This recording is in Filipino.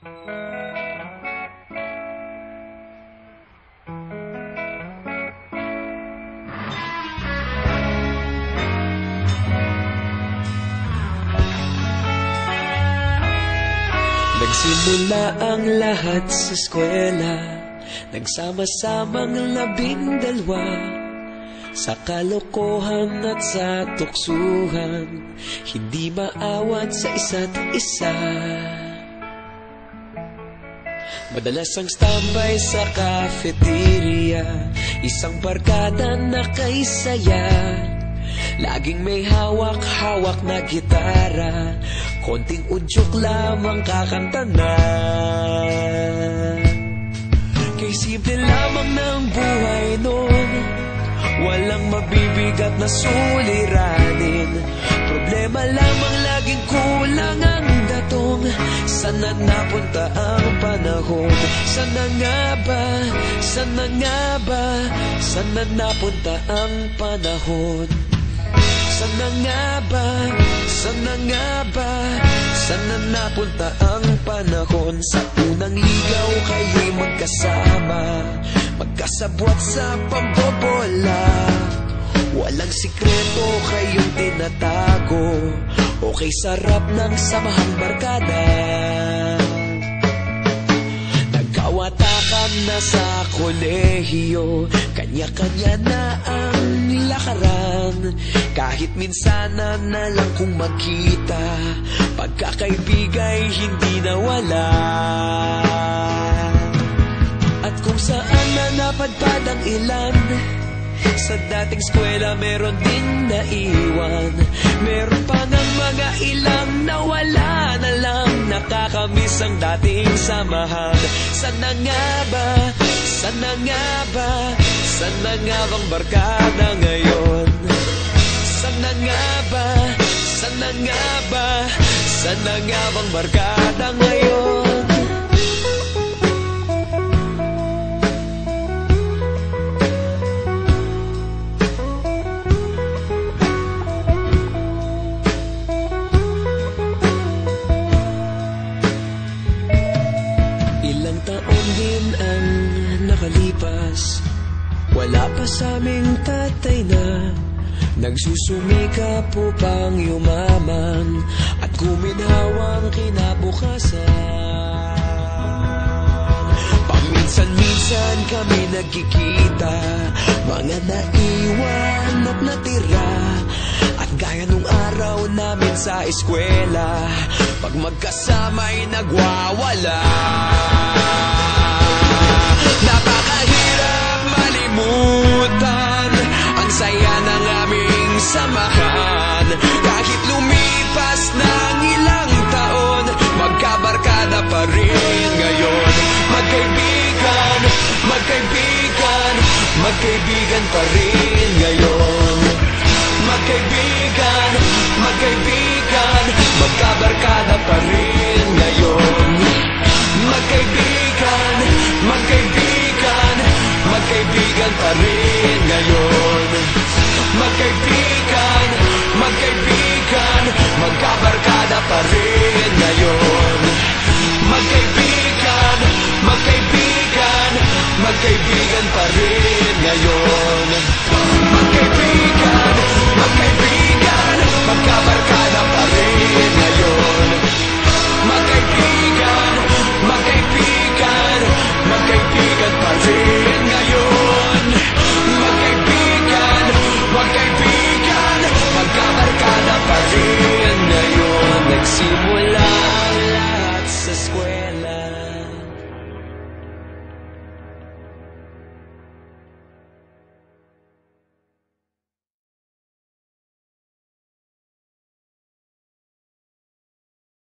Nagsimula ang lahat sa eskwela, nagsama-samang 12 sa kalokohan at sa tuksuhan, hindi maawat sa isa't isa. Madalas ang standby sa cafeteria, isang barkada na kay saya. Laging may hawak-hawak na gitara, konting udyok lamang kakanta na. Kay simple lamang ng buhay nun, walang mabibigat na suliranin. Problema lamang laging kulang ang datong. Sana napunta ang panahon? Sana nga ba? Sana nga ba? Sana napunta ang panahon? Sana nga ba? Sana nga ba? Sana napunta ang panahon? Sa unang ligaw kayo'y magkasama, magkasabwat sa pambobola. Walang sikreto kayong tinatago, okay sarap ng samahang barkada. Nagkawatakan na sa kolehiyo, kanya-kanya na ang lakaran. Kahit minsana na lang kung magkita, pagkakaibigay hindi nawala. At kung saan na napadpad ang ilan, sa dating eskwela meron din naiwan. Meron pa ng mga ilang nawala na lang, nakakamiss ang dating samahan. Sana nga ba? Sana nga ba? Sana nga bang barkada ngayon? Sana nga ba? Sana nga ba? Sana nga bang barkada ngayon? Ilang taon din ang nakalipas, wala pa sa aming tatay na nagsusumikap upang yumaman at guminhawang kinabukasan. Paminsan-minsan kami nagkikita, mga naiwan at natira. At gaya nung araw namin sa eskwela, pag magkasama'y nagwawala. Napakahirap malimutan ang saya ng aming samahan. Kahit lumipas ng ilang taon, magkabarkada pa rin ngayon. Magkaibigan, magkaibigan, magkaibigan pa rin.